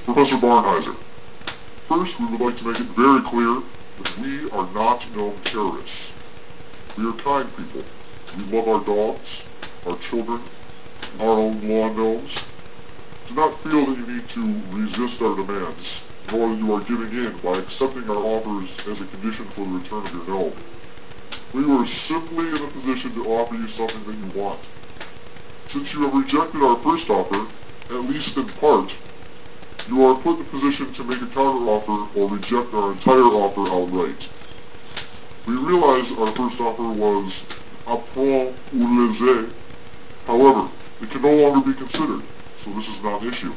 Professor Barnhizer. First, we would like to make it very clear that we are not gnome terrorists. We are kind people. We love our dogs, our children, our own lawn gnomes. Do not feel that you need to resist our demands, nor that you are giving in by accepting our offers as a condition for the return of your gnome. We were simply in a position to offer you something that you want. Since you have rejected our first offer, at least in part, you are put in a position to make a counteroffer or reject our entire offer outright. We realize our first offer was apprend ou laisser. However, it can no longer be considered, so this is not an issue.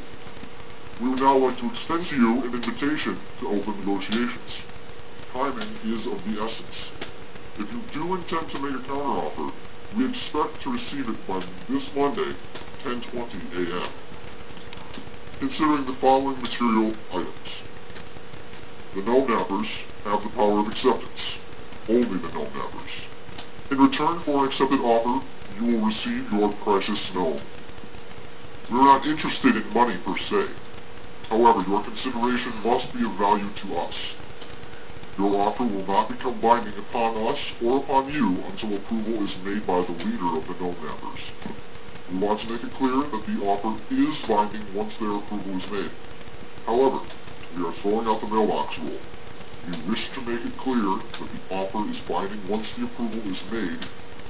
We would now like to extend to you an invitation to open negotiations. Timing is of the essence. If you do intend to make a counteroffer, we expect to receive it by this Monday, 10:20 a.m. Considering the following material items. The gnome nappers have the power of acceptance. Only the gnome nappers. In return for an accepted offer, you will receive your precious gnome. We are not interested in money per se. However, your consideration must be of value to us. Your offer will not become binding upon us or upon you until approval is made by the leader of the gnome nappers. We want to make it clear that the offer is binding once their approval is made. However, we are throwing out the mailbox rule. We wish to make it clear that the offer is binding once the approval is made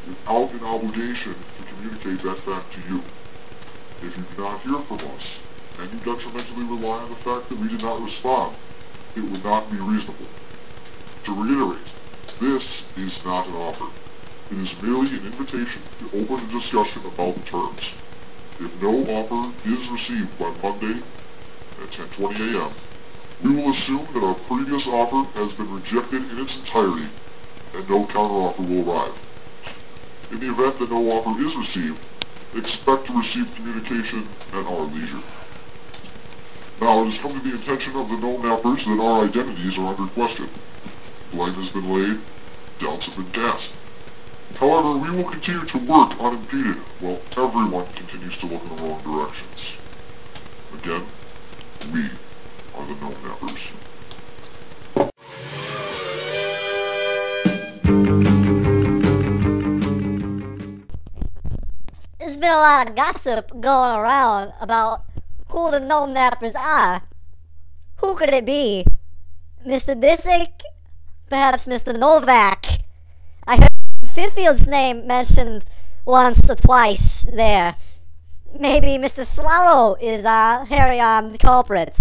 without an obligation to communicate that fact to you. If you do not hear from us, and you detrimentally rely on the fact that we did not respond, it would not be reasonable. To reiterate, this is not an offer. It is merely an invitation to open a discussion about the terms. If no offer is received by Monday at 10:20 a.m., we will assume that our previous offer has been rejected in its entirety and no counteroffer will arrive. In the event that no offer is received, expect to receive communication at our leisure. Now, it has come to the attention of the gnome nappers that our identities are under question. Blame has been laid, doubts have been cast. However, we will continue to work unimpeded while everyone continues to look in the wrong directions. Again, we are the gnome nappers. There's been a lot of gossip going around about who the gnome nappers are. Who could it be? Mr. Disick? Perhaps Mr. Novak? I heard Fifield's name mentioned once or twice there. Maybe Mr. Swallow is our hairy-armed culprit.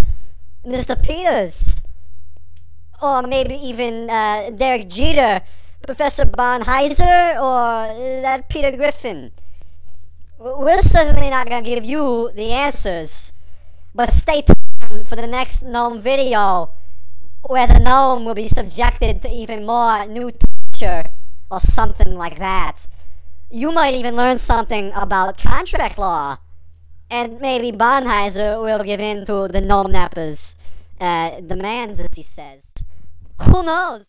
Mr. Peters. Or maybe even Derek Jeter, Professor Barnhizer, or that Peter Griffin. We're certainly not going to give you the answers, but stay tuned for the next gnome video, where the gnome will be subjected to even more new torture, or something like that. You might even learn something about contract law, and maybe Barnhizer will give in to the gnome nappers' demands, as he says. Who knows?